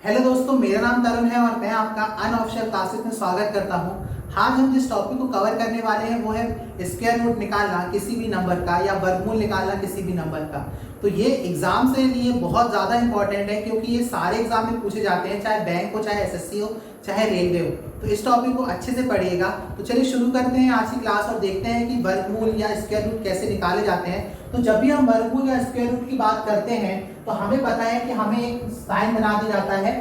Hello दोस्तों, मेरा नाम तरुण है और मैं आपका अनऑफिशियल क्लासेस में स्वागत करता हूं। आज हम जिस टॉपिक को कवर करने वाले हैं वो है स्क्वायर रूट निकालना किसी भी नंबर का या वर्गमूल निकालना किसी भी नंबर का। तो ये एग्जाम से लिए बहुत ज़्यादा इंपॉर्टेंट है क्योंकि ये सारे एग्जाम में पूछे जाते हैं, चाहे बैंक हो, चाहे एसएससी हो, चाहे रेलवे हो। तो इस टॉपिक को अच्छे से पढ़िएगा। तो चलिए शुरू करते हैं आज की क्लास और देखते हैं कि वर्गमूल या स्क्वायर रूट कैसे निकाले जाते हैं। तो जब भी हम वर्गमूल या स्क्वायर रूट की बात करते हैं तो हमें पता है कि हमें एक साइन बना दिया जाता है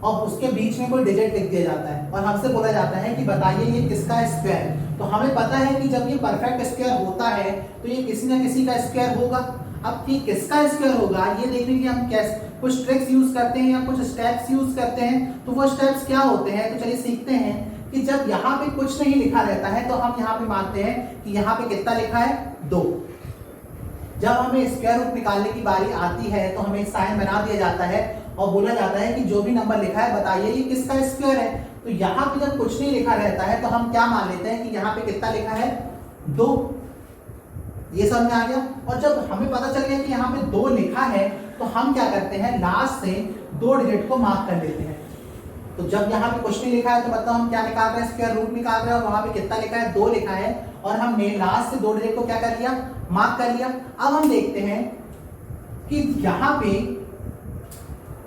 और उसके बीच में कोई डिजिट लिख दिया जाता है और हमसे बोला जाता है कि बताइए ये किसका स्क्वायर है। तो हमें पता है कि जब ये परफेक्ट स्क्वायर होता है तो ये किसी ना किसी का स्क्वायर होगा। अब ये किसका स्क्वायर होगा ये देखने के हम कैसे कुछ ट्रिक्स यूज करते हैं या कुछ स्टेप्स यूज करते हैं। तो वो स्टेप्स क्या होते हैं, तो चलिए सीखते हैं कि जब यहाँ पे कुछ नहीं लिखा रहता है तो हम यहाँ पे मानते हैं कि यहाँ पे कितना लिखा है, 2। जब हमें स्क्वायर रूट निकालने की बारी आती है तो हमें साइन बना दिया जाता है और बोला जाता है कि जो भी नंबर लिखा है बताइए ये किसका स्क्वायर है। तो यहाँ पे जब कुछ नहीं लिखा रहता है तो हम क्या मान लेते हैं कि यहाँ पे कितना लिखा है, 2। ये समझ में आ गया। और जब हमें पता चल गया कि यहाँ पे 2 लिखा है तो हम क्या करते हैं, लास्ट से 2 डिजिट को मार्क कर लेते हैं। तो जब यहाँ पे कुछ नहीं लिखा है तो मतलब हम क्या निकाल रहे हैं, स्क्वायर रूट निकाल रहे हैं। और वहां पे कितना लिखा है, 2 लिखा है और हमने लास्ट से 2 डिजिट को क्या कर लिया, मार्क कर लिया। अब हम देखते हैं कि यहाँ पे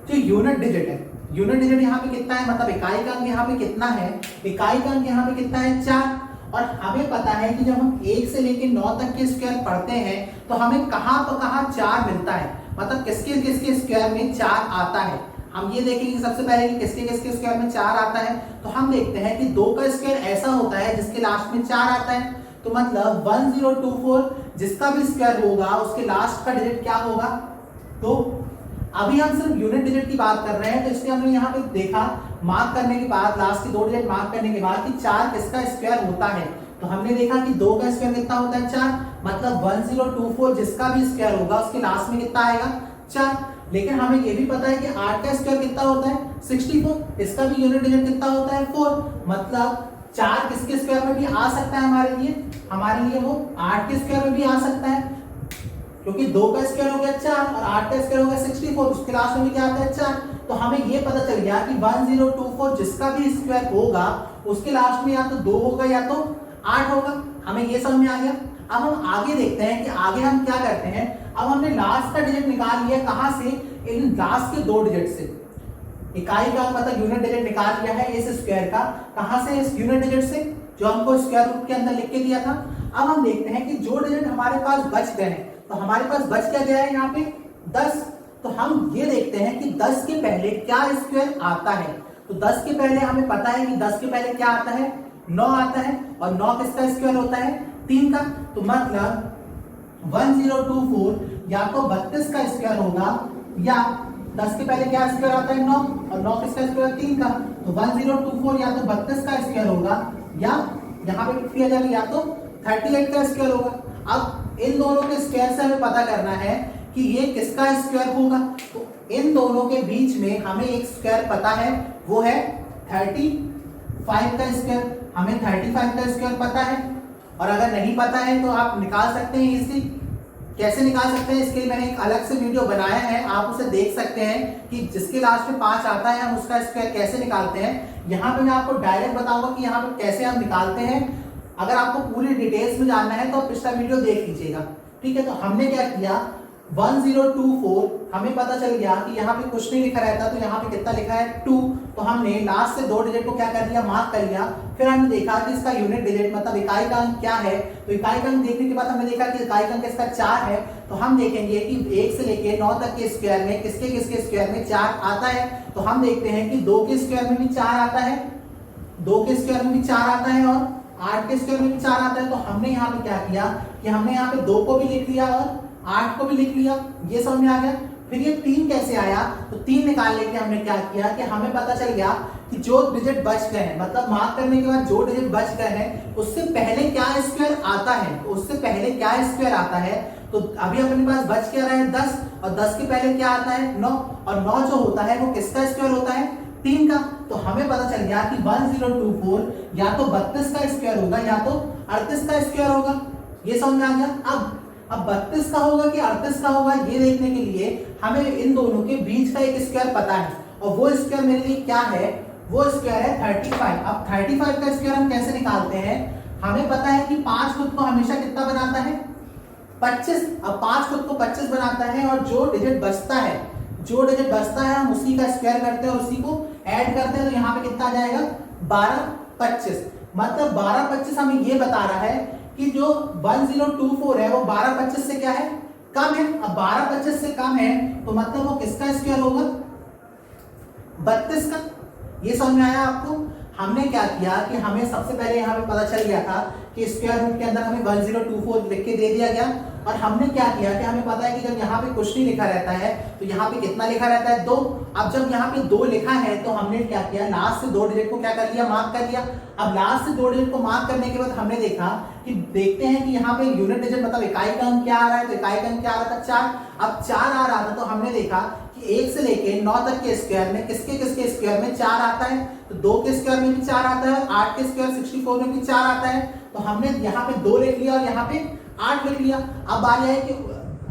जो यूनिट डिजिट है, यूनिट डिजिट यहाँ पे कितना है, मतलब इकाई का अंक यहाँ पे कितना है, इकाई का अंक यहाँ पे कितना है, 4। और हमें पता है कि जब हम 1 से लेकर 9 तक के स्क्वायर पढ़ते हैं तो हमें कहाँ तो कहाँ 4 मिलता है, मतलब किसके किसके स्क्वायर में 4 आता है। हम ये देखेंगे सबसे पहले कि किसके किसके स्क्वायर में 4 आता है। तो हम देखते हैं कि 2 का स्क्वायर ऐसा होता है जिसके लास्ट में 4 आता है। तो मतलब 1024 जिसका भी स्क्वायर होगा उसके लास्ट का डिजिट क्या होगा, 2। अभी हम सिर्फ यूनिट डिजिट की बात कर रहे हैं तो इसलिए हमने यहाँ पे देखा मार्क करने के बाद, लास्ट के 2 डिजिट मार्क करने के बाद कि 4 किसका स्क्वायर होता है। तो हमने देखा कि 2 का स्क्वायर कितना होता है, 4। मतलब 1024 जिसका भी स्क्वायर होगा उसके लास्ट में कितना आएगा, 4। लेकिन हमें ये भी पता है कि 8 का स्क्वायर कितना होता है, 64। इसका भी यूनिट डिजिट कितना होता है, 4। मतलब 4 किसके स्क्वायर में भी आ सकता है हमारे लिए वो 8 के स्क्वायर में भी आ सकता है क्योंकि 2 का स्क्वायर हो गया 4 और 8 का स्क्वायर हो गया 64, उसके लास्ट में भी क्या आता है, 4। तो हमें ये पता चल गया कि 1024 जिसका भी स्क्वायर होगा उसके लास्ट में या तो 2 होगा या तो 8 होगा। हमें ये समझ में आ गया। अब हम आगे देखते हैं कि आगे हम क्या करते हैं। अब हमने लास्ट का डिजिट निकाल लिया, कहां से, इन लास्ट के 2 डिजिट से। इकाई का मतलब यूनिट डिजिट निकाल लिया है इस स्क्वायर का, कहां से, इस यूनिट डिजिट से जो हमको स्क्वायर रूट के अंदर लिख के दिया था। अब हम देखते हैं कि जो डिजिट हमारे पास बच गए हैं, तो हमारे पास बच क्या गया है यहाँ पे, 10। तो हम ये देखते हैं कि 10 के पहले क्या स्क्वायर आता है। तो 10 के पहले हमें पता है कि 10 के पहले क्या आता है, 9 आता है। और 9 किसका स्क्वायर होता है, 3 का। तो मतलब 1024 या तो 32 का स्क्वायर होगा या 10 के पहले क्या स्क्वायर आता है, 9, और 9 किसका स्क्वायर, 3 का। तो 1024 या तो 32 का स्क्वायर होगा या यहाँ पे किया जाएगा या तो 38 का स्क्वायर होगा। अब इन दोनों के स्क्वायर से हमें पता करना है कि ये किसका स्क्वायर होगा। तो इन दोनों के बीच में हमें एक स्क्वायर पता है, वो है 35 का स्क्वायर। हमें 35 का स्क्वायर पता है और अगर नहीं पता है तो आप निकाल सकते हैं। इसी कैसे निकाल सकते हैं, इसके लिए मैंने एक अलग से वीडियो बनाया है, आप उसे देख सकते हैं कि जिसके लास्ट में 5 आता है हम उसका स्क्वायर कैसे निकालते हैं। यहाँ पे मैं आपको डायरेक्ट बताऊंगा कि यहाँ पे कैसे हम निकालते हैं। अगर आपको पूरी डिटेल्स में जानना है तो पिछला वीडियो देख लीजिएगा, ठीक है। तो हमने क्या किया, 1024 हमें पता चल गया कि यहाँ पे कुछ नहीं लिखा रहता, तो यहाँ पे कितना लिखा है, 2। तो हमने लास्ट से 2 डिजिट को क्या कर लिया, मार्क कर लिया। फिर हमने देखा कि इसका यूनिट डिजिट मतलब इकाई का अंक क्या है। तो इकाई का अंक देखने के बाद हमने देखा कि इकाई का अंक इसका 4 है। तो हम देखेंगे कि 1 से लेके 9 तक के स्क्वायर में किसके किसके स्क्वायर में 4 आता है। तो हम देखते हैं कि 2 के स्क्वायर में भी 4 आता है, 2 के स्क्वायर में भी 4 आता है और 8 के स्क्वायर में भी 4 आता है। तो हमने यहाँ पे क्या किया कि हमने यहाँ पे 2 को भी लिख लिया और 8 को भी लिख लिया। ये समझ में आ गया। फिर ये 3 कैसे आया, तो 3 निकालने के हमने क्या किया कि हमें पता चल गया कि जो डिजिट बच गए हैं, मतलब मार्क करने के बाद जो डिजिट बच गए हैं उससे पहले क्या स्क्वायर आता है, तो उससे पहले क्या स्क्वायर आता है। तो अभी अपने पास बच क्या रहा है, 10, और 10 के पहले क्या आता है, 9, और 9 जो होता है वो किसका स्क्वायर होता है, 3 का। तो हमें पता चल गया कि 1024 या तो 32 का स्क्वायर होगा या तो 38 का स्क्वायर होगा। ये समझ में आ गया। अब 32 का होगा कि 38 का होगा ये देखने के लिए हमें इन दोनों के बीच का एक स्क्वायर पता है और वो स्क्वायर मेरे लिए क्या है, वो स्क्वायर है 35। अब 35 का स्क्वायर हम कैसे निकालते हैं, हमें पता है कि 5 खुद को हमेशा कितना बनाता है 25। अब 5 खुद को 25 बनाता है और जो डिजिट बचता है हम उसी का स्क्वायर करते हैं और उसी को ऐड करते हैं, तो यहाँ पे कितना आ जाएगा 12 25। मतलब 12 25 हमें ये बता रहा है कि जो 1024 है वो 12 25 से क्या है, कम है। अब 12 25 से कम है तो मतलब वो किसका स्क्वायर होगा, 32 का। ये समझ में आया आपको। हमने क्या किया कि हमें सबसे पहले यहाँ पे पता चल गया था कि स्क्वायर रूट के अंदर हमें 1024 लिख के दे दिया गया, और हमने क्या किया कि हमें पता है कि जब यहाँ पे कुछ नहीं लिखा रहता है तो यहाँ पे कितना लिखा रहता है 2। अब जब यहाँ पे 2 लिखा है तो हमने क्या किया, लास्ट से 2 डिजिट को क्या कर लिया, मार्क कर लिया। अब लास्ट से 2 डिजिट को मार्क करने के बाद हमने देखा कि देखते हैं कि यहाँ पे यूनिट डिजिट मतलब इकाई का अंक क्या आ रहा है, तो इकाई का अंक क्या आ रहा था 4। अब 4 आ रहा था तो हमने देखा कि 1 से लेके 9 तक के स्क्वायर में किसके किसके स्क्वायर में 4 आता है, तो 2 के स्क्वायर में भी 4 आता है, 8 के स्क्वायर 64 में भी 4 आता है। तो हमने यहाँ पे 2 लिख लिया और यहाँ पे 8 लिख लिया। अब बात यह है कि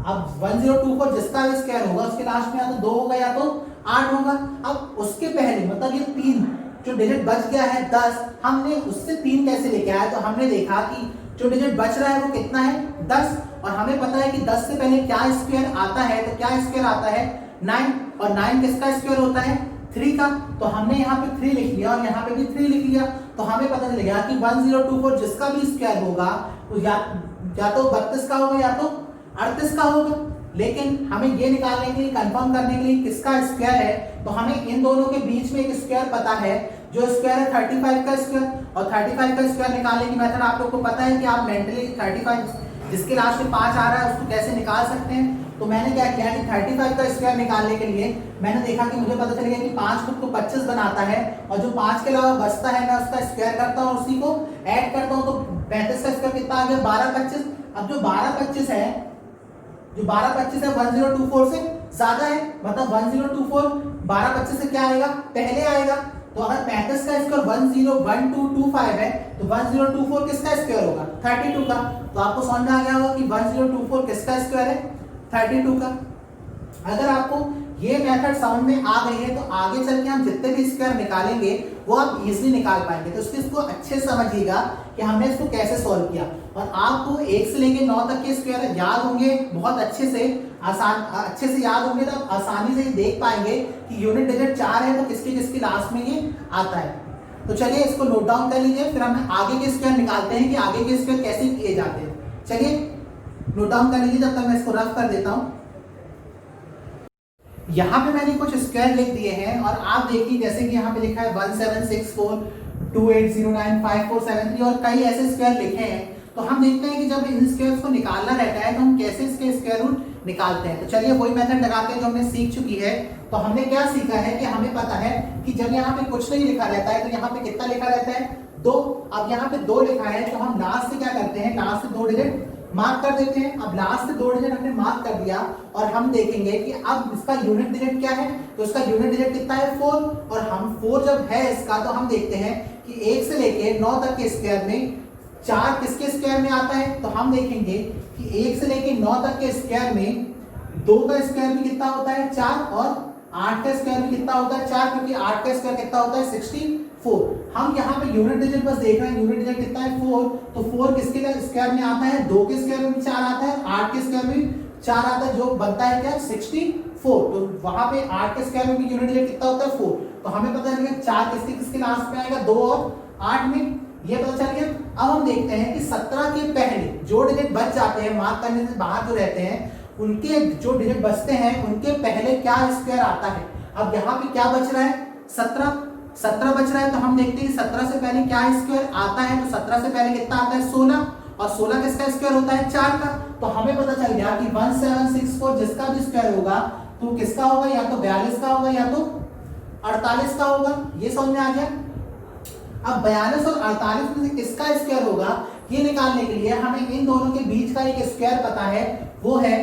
अब 1024 जिसका भी स्क्वायर होगा उसके लास्ट में या तो 2 होगा या तो 8 होगा। अब उसके पहले मतलब ये 3 जो डिजिट बच गया है 10, हमने उससे 3 कैसे लेके आया, तो हमने देखा कि जो डिजिट बच रहा है वो कितना है 10, और हमें पता है कि 10 से पहले क्या स्क्वायर आता है, तो क्या स्क्वायर आता है 9, और 9 किसका स्क्वायर होता है 3 का। तो हमने यहाँ पे 3 लिख लिया और यहाँ पे भी 3 लिख लिया। तो हमें पता चल गया कि 1024 जिसका भी स्क्वायर होगा वो या तो 32 का होगा या तो 38 का होगा। लेकिन हमें ये निकालने के लिए, कंफर्म करने के लिए किसका स्क्वायर है, तो हमें इन दोनों के बीच में एक स्क्वायर पता है, जो स्क्वायर है 35 का स्क्वायर। और 35 का स्क्वायर निकालने की मेथड आप लोग को पता है कि आप मेंटली 35 जिसके लास्ट में 5 आ रहा है उसको कैसे निकाल सकते हैं। तो मैंने क्या किया कि 35 का स्क्वायर निकालने के लिए मैंने देखा कि मुझे पता चल गया कि 5 खुद को 25 बनाता है, और जो 5 के अलावा बचता है मैं उसका स्क्वायर करता हूँ, उसी को ऐड करता हूँ, तो 35 का स्क्वायर कितना आ गया 12 25। अब जो 12 25 है 1024 से ज्यादा है, मतलब 1024 12 25 से क्या आएगा, पहले आएगा। तो अगर 35 का स्क्वायर 101225 है तो 1024 किसका स्क्वायर होगा 32 का। तो आपको समझ में आ गया होगा कि 1024 किसका स्क्वायर है 32 का। अगर आपको ये मेथड समझ में आ गई है तो आगे चल के हम जितने भी स्क्वायर निकालेंगे वो आप इजीली निकाल पाएंगे। तो इसको अच्छे से समझिएगा कि हमने इसको कैसे सॉल्व किया, और आपको 1 से लेके 9 तक के स्क्वायर याद होंगे बहुत अच्छे से, अच्छे से याद होंगे, तो आप आसानी से देख पाएंगे कि यूनिट डिजिट 4 है तो किसके किसके लास्ट में ये आता है। तो चलिए इसको नोट डाउन कर लीजिए, फिर हम आगे के स्क्वायर निकालते हैं कि आगे के स्क्वायर कैसे किए जाते हैं। चलिए नोट डाउन कर लीजिए, जब तक मैं इसको रफ कर देता हूं। यहाँ पे मैंने कुछ स्क्वायर लिख दिए हैं और आप देखिए जैसे कि यहाँ पे लिखा है 1764 2809 5473 और कई ऐसे स्क्वायर लिखे हैं। तो हम देखते हैं कि जब इन स्क्वायर्स को निकालना रहता है तो हम कैसे इसके स्क्वायर रूट निकालते हैं। तो चलिए वही मेथड लगाते हैं जो हमने सीख चुकी है। तो हमने क्या सीखा है कि हमें पता है कि जब यहाँ पे कुछ नहीं लिखा रहता है तो यहाँ पे कितना लिखा रहता है 2। अब यहाँ पे 2 लिखा है तो हम लास्ट से क्या करते हैं, लास्ट से 2 डिजिट मार्क कर देते हैं। अब लास्ट से 2 डिजिट हमने मार्क कर दिया और हम देखेंगे कि अब इसका यूनिट डिजिट क्या है, तो इसका यूनिट डिजिट कितना है 4। और हम 4 जब है इसका तो हम देखते हैं कि 1 से लेके 9 तक के स्क्वायर में 4 किसके स्क्वायर में आता है, तो हम देखेंगे कि 1 से लेके 9 तक के स्क्वायर में 2 का स्क्वायर भी कितना होता है 4, और 8 का स्क्वायर भी कितना होता है 4, क्योंकि 8 का स्क्वायर कितना होता है 64। हम यहाँ पे यूनिट डिजिट बस देख रहे हैं, यूनिट डिजिट कितना है 4, तो 4 किसके स्क्वायर में आता है, 2 के स्क्वायर में भी 4 आता है, 8 के स्क्वायर में भी 4 आता है, जो बनता है क्या 64। तो वहां पे 8 के स्क्वायर में भी यूनिट डिजिट कितना होता है 4। तो हमें पता चल गया 4 किसके किसके लास्ट में आएगा 2 और 8 में, ये पता चल गया। अब हम देखते हैं कि 17 के पहले जो डिजिट बच जाते हैं, मार्क करने से बाहर जो रहते हैं, उनके जो डिजिट बचते हैं उनके पहले क्या स्क्वायर आता है। अब यहाँ पे क्या बच रहा है 17 बच रहा है, तो हम देखते हैं 17 से पहले क्या स्क्वायर आता है, तो 17 से पहले कितना आता है 16, और 16 किसका स्क्वायर होता है 4 का। तो हमें पता चल गया कि 1764 जिसका भी स्क्वायर होगा तो किसका होगा, या तो 42 का होगा या तो 48 का होगा। ये समझ में आ गया। अब 42 और 48 में से किसका स्क्वायर होगा ये निकालने के लिए हमें इन दोनों के बीच का एक स्क्वायर पता है, वो है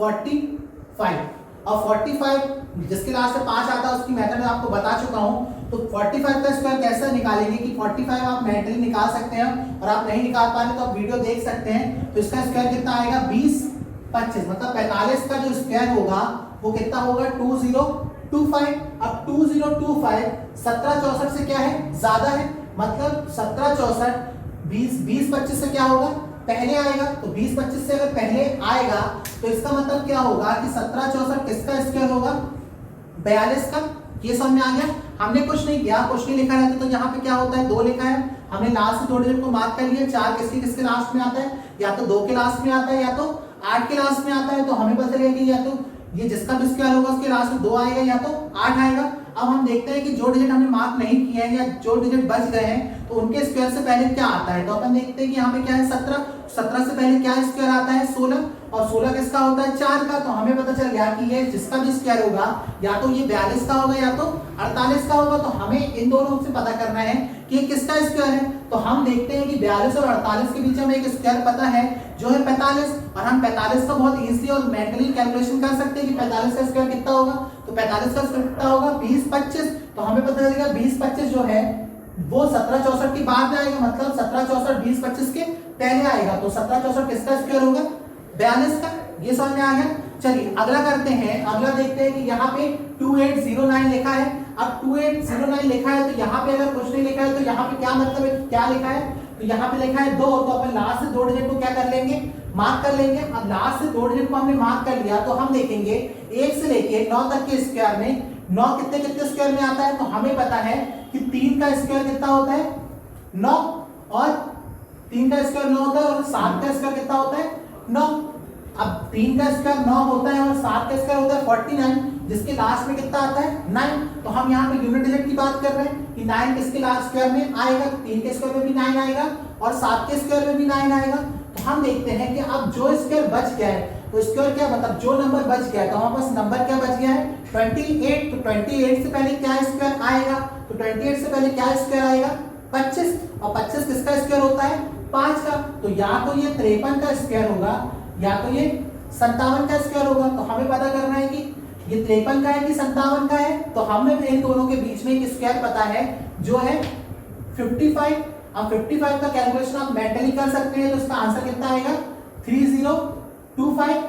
45। और 45 जिसके लास्ट में 5 आता है उसकी मेथड मैं आपको बता चुका हूं। तो 45 का स्क्वायर कैसे निकालेंगे कि 45 आप मेंटली निकाल सकते हैं, और आप नहीं निकाल पा रहे तो आप वीडियो देख सकते हैं। तो इसका स्क्वायर कितना आएगा 20 25, मतलब 45 का जो स्क्वायर होगा वो कितना होगा 20 2025। अब 2025 1764 से क्या है, ज्यादा है, मतलब 1764 2025 से क्या होगा, पहले आएगा। तो 2025 से अगर पहले आएगा तो इसका मतलब क्या होगा कि 1764 किसका स्क्वायर होगा, 42 का। ये समझ में आ गया। हमने कुछ नहीं किया, कुछ नहीं लिखा रहता तो यहाँ पे क्या होता है, 2 लिखा है, हमने लास्ट से 2 डिजिट को मार्क कर लिया। 4 किसके किसके लास्ट में आता है, या तो 2 के लास्ट में आता है या तो 8 के लास्ट में आता है। तो हमें पता चलेगा कि या तो ये जिसका भी स्क्वायर होगा उसके लास्ट में 2 आएगा या तो 8 आएगा। अब हम देखते हैं कि जो डिजिट हमने मार्क नहीं किए हैं या जो डिजिट बच गए हैं तो उनके स्क्वायर से पहले क्या आता है। तो अपन देखते हैं कि यहाँ पे क्या है 17, 17 से पहले क्या स्क्वायर आता है 16, और 16 किसका होता है 4 का। तो हमें पता चल गया कि ये जिसका भी स्क्वायर होगा या तो ये 42 का होगा या तो 48 का होगा। तो हमें इन दोनों से पता करना है कि ये किसका स्क्वायर है। तो हम देखते हैं कि 42 और 48 के बीच में एक स्क्वायर पता है जो है 45, और हम 45 का बहुत इजीली और मेंटली कैलकुलेशन कर सकते हैं कि 45 का स्क्वायर कितना होगा। तो 45 का स्क्वायर कितना होगा 20 25। तो हमें पता चलेगा 20 25 जो है वो 1764 के बाद में आएगा, मतलब 1764 20 25 के पहले आएगा। तो 1764 किसका स्क्वायर होगा, 42 का। ये समझ में आ गया। चलिए अगला करते हैं। अगला देखते हैं कि यहाँ पे 2809 लिखा है। अब 2809 लिखा है तो यहाँ पे अगर कुछ नहीं लिखा है तो यहाँ पे क्या मतलब है, क्या लिखा है, तो यहाँ पे लिखा है 2। तो अपन लास्ट से 2 डिजिट को क्या कर लेंगे, मार्क कर लेंगे। अब लास्ट से 2 डिजिट को हमने मार्क कर लिया तो हम देखेंगे 1 से लेके 9 तक के स्क्वायर में 9 कितने कितने स्क्वायर में आता है। तो हमें पता है कि 3 का स्क्वायर कितना होता है 9, और 3 का स्क्वायर 9 होता है, और 7 का स्क्वायर कितना होता है 9। अब 3 का स्क्वायर 9 होता है और 7 का स्क्वायर होता है 49, जिसके लास्ट में कितना आता है 9। तो हम यहाँ पे यूनिट डिजिट की बात कर रहे हैं कि 9 किसके लास्ट स्क्वायर में आएगा, 3 के स्क्वायर में भी 9 आएगा और 7 के स्क्वायर में भी 9 आएगा। तो हम देखते हैं कि अब जो स्क्वायर बच गया है, तो स्क्वायर क्या मतलब जो नंबर बच गया है, तो हमारे पास नंबर क्या बच गया है 28। तो 28 से पहले क्या स्क्वायर आएगा, तो 28 से पहले क्या स्क्वायर आएगा 25, और 25 किसका स्क्वायर होता है 5 का। तो या तो ये 53 का स्क्वायर होगा या तो ये 57 का स्क्वायर होगा। तो हमें पता करना है कि ये 53 का है कि 57 का है। तो हमें इन दोनों के बीच में एक स्क्वायर पता है जो है 55। अब 55 का कैलकुलेशन आप मेंटली कर सकते हैं। तो इसका आंसर कितना आएगा 3025।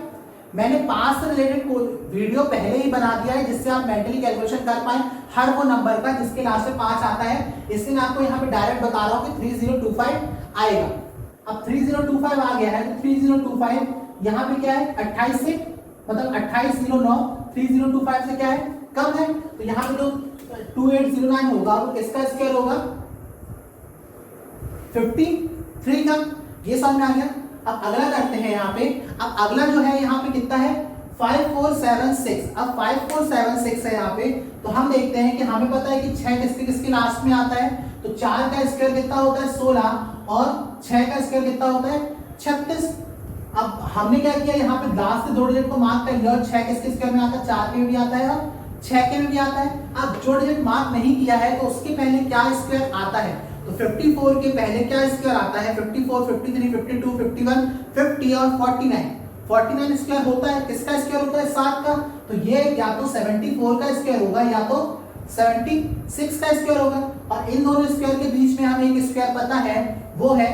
मैंने 5 से रिलेटेड वीडियो पहले ही बना दिया है जिससे आप मेंटली कैलकुलेशन कर पाए हर वो नंबर का जिसके लास्ट में 5 आता है। इसलिए मैं आपको यहाँ पे डायरेक्ट बता रहा हूँ कि 3025 आएगा। अब 3025 आ गया है तो 3025 यहाँ पे क्या है 28 से, मतलब 2809 3025 से क्या है कम है। तो यहाँ पे जो 2809 होगा वो किसका स्क्वायर होगा 53 का। ये समझ में आ गया। अब अगला करते हैं यहाँ पे। अब अगला जो है यहाँ पे कितना है 5476। अब 5476 है यहाँ पे। तो हम देखते हैं कि हमें पता है कि 6 किसके किसके लास्ट में आता है। तो 4 का स्क्वायर कितना होता है 16 और 6 का स्क्वायर कितना होता है 36। अब हमने क्या किया यहाँ पे लास्ट से 2 डिजिट को मार्क कर लिया और 6 किसके स्क्वायर में आता है 4 के में भी आता है और 6 के में भी आता है। अब जो डिजिट मार्क नहीं किया है तो उसके पहले क्या स्क्वायर आता है। तो 54 के पहले क्या स्क्वायर आता है 54 53 52 51 50 और 49। 49 स्क्वायर होता है किसका स्क्वायर होता है 7 का। तो ये या तो 74 का स्क्वायर होगा या तो 76 का स्क्वायर होगा। और इन दोनों स्क्वायर के बीच में हमें एक स्क्वायर पता है वो है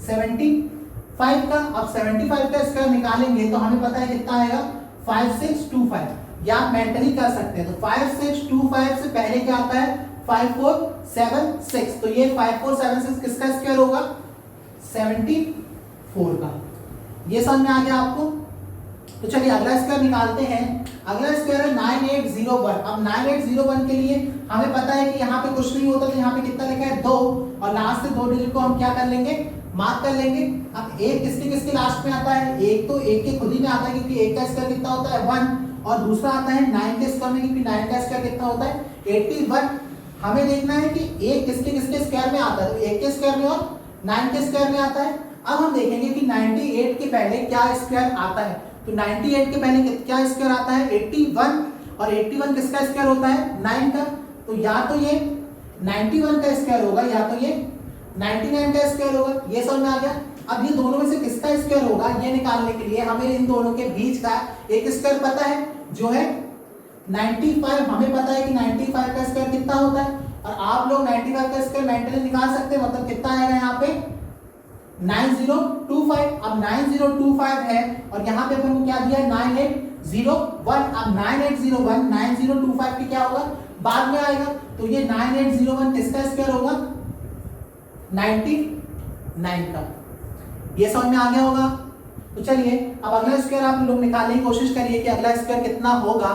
75 का। अब 75 का स्क्वायर निकालेंगे तो हमें पता है कितना आएगा 5625। या आप मेंटली कर सकते हैं। तो 5625 से पहले क्या आता है 5476। तो ये 5476 किसका स्क्वायर होगा 74 का। ये समझ में आ गया आपको। तो चलिए अगला स्क्वायर निकालते हैं। अगला स्क्वायर है 9801। अब 9801 के लिए हमें पता है कि यहाँ पे कुछ नहीं होता तो यहाँ पे कितना लिखा है 2 और लास्ट से 2 डिजिट को हम क्या कर लेंगे मार्क कर लेंगे। अब एक किसके किसके लास्ट में आता है एक तो एक के खुद ही में आता है क्योंकि एक का स्क्वायर कितना होता है 1 और दूसरा आता है 9 के स्क्वायर में क्योंकि 9 का स्क्वायर कितना होता है 81। हमें देखना है कि एक किसके किसके स्क्वायर में आता है तो एक के स्क्वायर में और 9 के स्क्वायर में आता है। अब हम देखेंगे कि 98 के पहले क्या स्क्वायर आता है। तो 98 के पहले क्या स्क्वायर आता है 81 और 81 किसका स्क्वायर होता है 9 का। तो या तो ये 91 का स्क्वायर होगा या तो ये 99 का स्क्वायर होगा। ये समझ में आ गया। अब ये दोनों में से किसका स्क्वायर होगा ये निकालने के लिए हमें इन दोनों के बीच का एक स्क्वायर पता है जो है 95। हमें पता है कि 95 का स्क्वायर कितना होता है और आप लोग 95 का स्क्वायर मेंटली निकाल सकते हैं। मतलब कितना आएगा यहाँ पे 9025। अब 9025 है और यहाँ पे अपन को क्या दिया है 9801। अब 9801 9025 की क्या होगा, बाद में आएगा, तो ये 9801 किसका स्क्वायर होगा, 99 का। ये समझ में आ गया होगा। तो चलिए अब अगला स्क्वायर आप लोग निकालने की कोशिश करिए कि अगला स्क्वायर कितना होगा।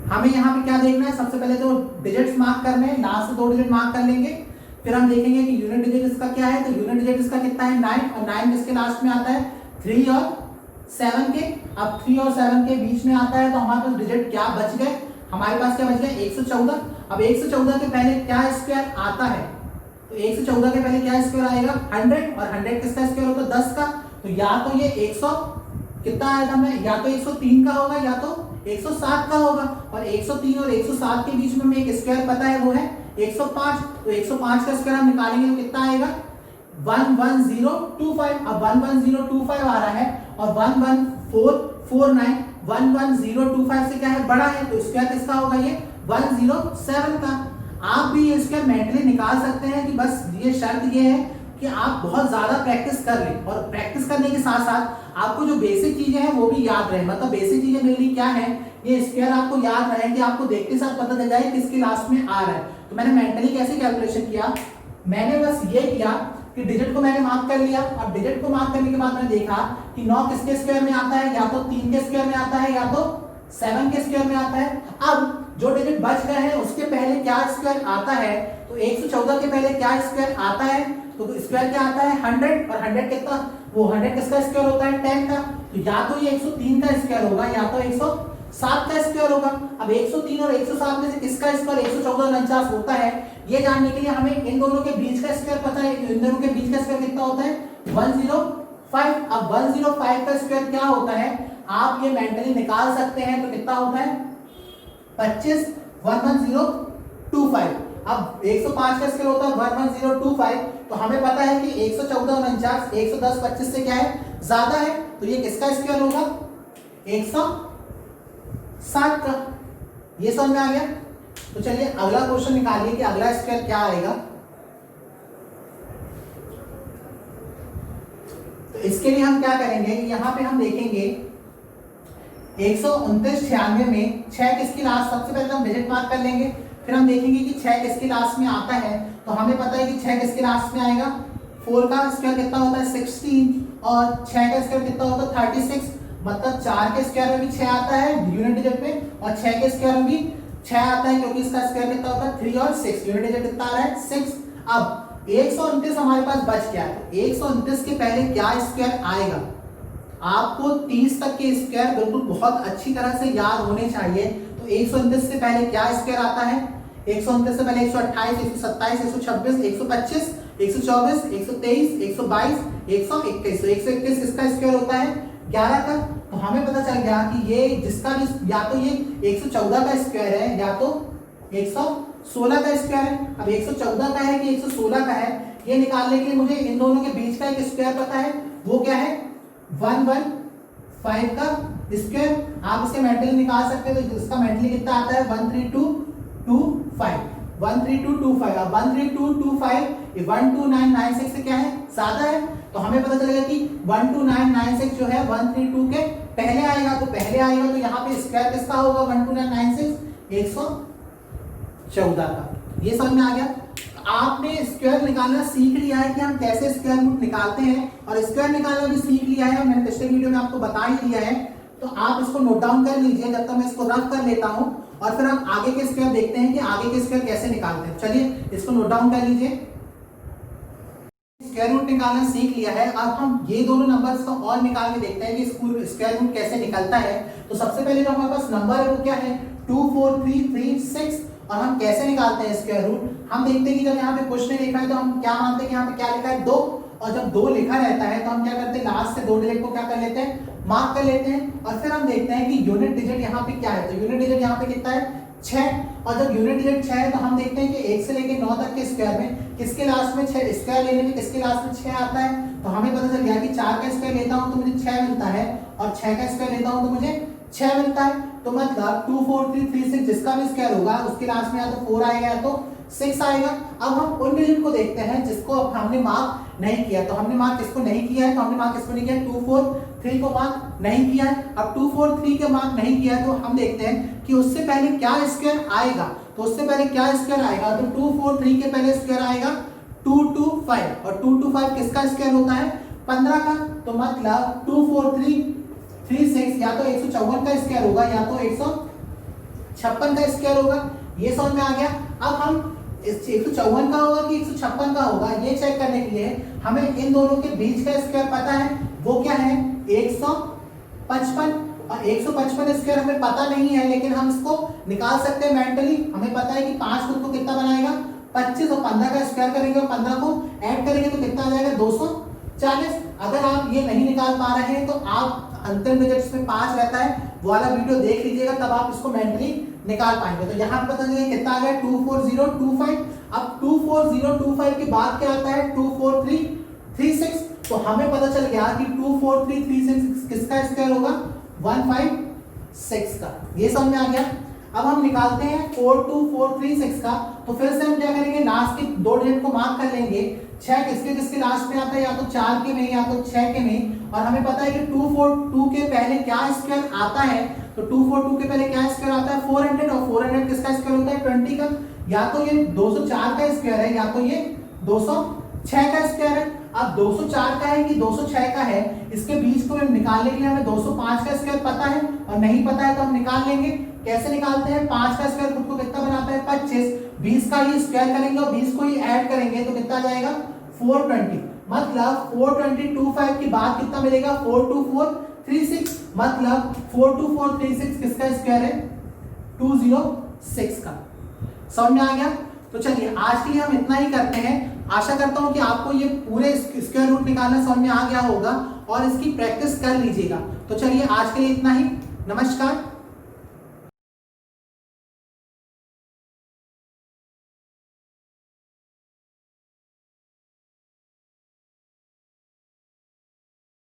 हमें यहाँ पे क्या देखना है, सबसे पहले तो डिजिट्स मार्क करने हैं, लास्ट से 2 डिजिट मार्क कर लेंगे, फिर हम देखेंगे कि यूनिट डिजिट इसका क्या है। तो यूनिट डिजिट इसका कितना है, 9, और 9 किसके लास्ट में आता है, 3 और 7 के। अब 3 और 7 के बीच में आता है, तो हमारे पास डिजिट क्या बच गए, हमारे पास क्या बच गया, 114। अब 114 के पहले क्या स्क्वायर आता है, तो 114 के पहले क्या स्क्वायर आएगा, 100, और 100 किसका स्क्वायर होगा, 10 का। तो या तो ये 100 कितना आया था हमें, या तो 103 का होगा या तो 107 का होगा। और 103 और 107 के बीच में हमें एक स्क्वायर पता है, वो है 105। तो 105 का स्क्वायर हम निकालेंगे तो कितना आएगा, 11025। अब 11025 आ रहा है, और 11449 11025 से क्या है, बड़ा है, तो स्क्वायर किसका होगा, ये 107 का। आप भी ये स्क्वायर मेंटली निकाल सकते हैं, कि बस ये शर्त ये है कि आप बहुत ज्यादा प्रैक्टिस कर लें, और प्रैक्टिस करने के साथ साथ आपको जो बेसिक चीजें हैं वो भी याद रहे। मतलब बेसिक चीजें मेरे लिए क्या है, ये स्क्वायर आपको याद रहे कि आपको देखते साथ पता चल जाए किसके लास्ट में आ रहा है। तो मैंने मेंटली कैसे कैलकुलेशन किया, मैंने बस ये किया कि डिजिट को मैंने मार्क कर लिया। अब डिजिट को मार्क करने के बाद मैंने देखा कि 9 किसके स्क्वायर में आता है, या तो 3 के स्क्वायर में आता है, या तो 7 के स्क्वायर में आता है। अब जो डिजिट बच गए हैं उसके पहले क्या स्क्वायर आता है, तो 114 के पहले क्या स्क्वायर आता है, तो स्क्वायर क्या आता है, 100, और 100 कितना, वो 100 किसका स्क्वायर होता है, 10 का। तो या तो ये 103 का स्क्वायर होगा, या तो 107 का स्क्वायर होगा। अब 103 और 107 में से किसका स्क्वायर 114 और 49 होता है, ये जानने के लिए हमें इन दोनों के बीच का स्क्वायर पता है। इन दोनों के बीच का स्क्वायर कितना होता है, 105। अब 105 का स्क्वायर क्या होता है, आप ये मेंटली निकाल सकते हैं, तो कितना होता है 25, 11025। अब 105 का स्क्वायर होता है 11025, तो हमें पता है कि 114 और 49 110 25 से क्या है, ज्यादा है, तो ये किसका स्क्वायर होगा, 160 का। ये समझ में आ गया। तो चलिए अगला क्वेश्चन निकालिए कि अगला स्क्वायर क्या आएगा। तो इसके लिए हम क्या करेंगे, यहां पे हम देखेंगे 129 में 6 किसकी लास्ट, सबसे पहले हम डिजिट मार्क कर लेंगे, फिर हम देखेंगे कि 6 किसकी लास्ट में आता है। तो हमें पता है कि 6 किसके लास्ट में आएगा, 4 का स्क्वायर कितना होता है 16, और 6 का स्क्वायर कितना होता है 36। मतलब 4 के स्क्वायर में भी 6 आता है यूनिट डिजिट में, और 6 के स्क्वायर में भी 6 आता है, क्योंकि इसका स्क्वायर कितना होता है 3 और 6, यूनिट डिजिट कितना आ रहा है 6। अब 129 हमारे पास बच गया है, 129 के पहले क्या स्क्वायर आएगा, आपको 30 तक के स्क्वायर बिल्कुल बहुत अच्छी तरह से याद होने चाहिए। तो 129 से पहले क्या स्क्वायर आता है, 129 से पहले 128, 127, 126, 125, 124, 123, 122, 121। तो 121 किसका स्क्वायर होता है 11 का। तो हमें पता चल गया कि ये जिसका भी, या तो ये 114 का स्क्वायर है, या तो 116 का स्क्वायर है। अब 114 का है कि 116 का है, ये निकालने के लिए मुझे इन दोनों के बीच का एक स्क्वायर पता है, वो क्या है 115 का स्क्वायर। आप इसके मेंटली निकाल सकते हैं, तो इसका मेंटली कितना आता है 13225, 13225। अब 13225 12996 से क्या है, ज्यादा है, तो हमें पता चलेगा कि 12996 जो है 132 के पहले आएगा। तो पहले आएगा, तो यहाँ पे स्क्वायर किसका होगा 12996, 114 का। ये समझ में आ गया। आपने स्क्वायर निकालना सीख लिया है कि हम कैसे स्क्वायर रूट निकालते हैं, और स्क्वायर निकालना भी सीख लिया है, मैंने पिछले वीडियो में आपको बता ही दिया है। तो आप इसको नोट डाउन कर लीजिए जब तक मैं इसको रफ कर लेता हूं, और फिर हम आगे के स्क्वायर देखते हैं कि आगे के स्क्वायर कैसे निकालते हैं। चलिए इसको नोट डाउन कर लीजिए। स्क्वायर रूट निकालना सीख लिया है, अब हम ये दोनों नंबर्स का और निकाल के देखते हैं कि स्क्वायर रूट कैसे निकलता है। तो सबसे पहले जो हमारे पास नंबर है वो क्या है 24336, और हम कैसे निकालते हैं स्क्वायर रूट। हम देखते हैं कि जब यहाँ पे कुछ नहीं लिखा है तो हम क्या मानते हैं कि यहाँ पे क्या लिखा है 2, और जब 2 लिखा रहता है तो हम क्या करते हैं लास्ट से 2 डिजिट को क्या कर लेते हैं मार्क कर लेते हैं, और फिर हम देखते हैं कि यूनिट डिजिट यहाँ पे क्या है। तो यूनिट डिजिट यहाँ पे कितना है 6, और जब यूनिट डिजिट 6 है तो हम देखते हैं कि 1 से लेके 9 तक के स्क्वायर में किसके लास्ट में 6, स्क्वायर लेने में किसके लास्ट में 6 आता है। तो हमें पता चल गया कि 4 का स्क्वायर लेता हूं तो मुझे 6 मिलता है, और 6 का स्क्वायर लेता हूं तो मुझे 6 मिलता है। तो मतलब 24336 जिसका भी स्क्वायर होगा उसके लास्ट में या तो 4 आएगा या तो 6 आएगा। अब हम उन डिजिट को देखते हैं जिसको अब हमने मार्क नहीं किया। तो हमने मार्क किसको नहीं किया है, तो हमने मार्क किसको नहीं किया 243 को मार्क नहीं किया है। अब 243 के मार्क नहीं किया है तो हम देखते हैं कि उससे पहले क्या स्क्वायर आएगा। तो उससे पहले क्या स्क्वायर आएगा, तो 243 के पहले स्क्वायर आएगा 225 और 225 किसका स्क्वायर होता है 15 का। तो मतलब 24336 या तो 154 का स्क्वायर होगा या तो 156 का स्क्वायर होगा। ये समझ में आ गया। अब हम इस 154 का होगा कि 156 का होगा ये चेक करने के लिए हमें इन दोनों के बीच का स्क्वायर पता है, वो क्या है 155 और 155 स्क्वायर हमें पता नहीं है लेकिन हम इसको निकाल सकते हैं मेंटली। हमें पता है कि 5 खुद को कितना बनाएगा 25 और 15 का स्क्वायर करेंगे और 15 को ऐड करेंगे तो कितना आ जाएगा 240। अगर आप ये नहीं निकाल पा रहे हैं तो आप अंतिम डिजिट्स में 5 रहता है वो वाला वीडियो देख लीजिएगा, तब आप इसको मेंटली निकाल पाएंगे। तो यहाँ पता चलिए कितना आ गया 24025। अब 24025 के बाद क्या आता है 24336। तो हमें पता चल गया कि 24336 किसका स्क्वायर होगा 156 का। ये समझ में आ गया। अब हम निकालते हैं 42436 का। तो फिर से हम क्या करेंगे लास्ट के दो डिजिट को मार्क कर लेंगे। 6 किसके किसके लास्ट में आता है, या तो 4 के में या तो 6 के में। और हमें पता है कि 242 के पहले क्या स्क्वायर आता है, तो 242 के पहले क्या स्क्वायर आता है 400 और 400 किसका स्क्वायर होता है 20 का। या तो ये 204 का स्क्वायर है या तो ये 206 का स्क्वायर है। अब 204 का है कि 206 का है, इसके बीच को निकालने के लिए हमें 205 का स्क्वायर पता है और नहीं पता है तो हम निकाल लेंगे। कैसे निकालते हैं 5 का स्क्वायर खुद को कितना बनाता है 25, 20 का ही स्क्वायर करेंगे और 20 को ही ऐड करेंगे तो कितना जाएगा 420। मतलब 42025 के बाद कितना मिलेगा 42436। मतलब 42436 किसका स्क्वायर है 206 का। समझ में आ गया। तो चलिए आज के लिए हम इतना ही करते हैं। आशा करता हूं कि आपको ये पूरे स्क्वायर रूट निकालना समझ में आ गया होगा और इसकी प्रैक्टिस कर लीजिएगा। तो चलिए आज के लिए इतना ही। नमस्कार।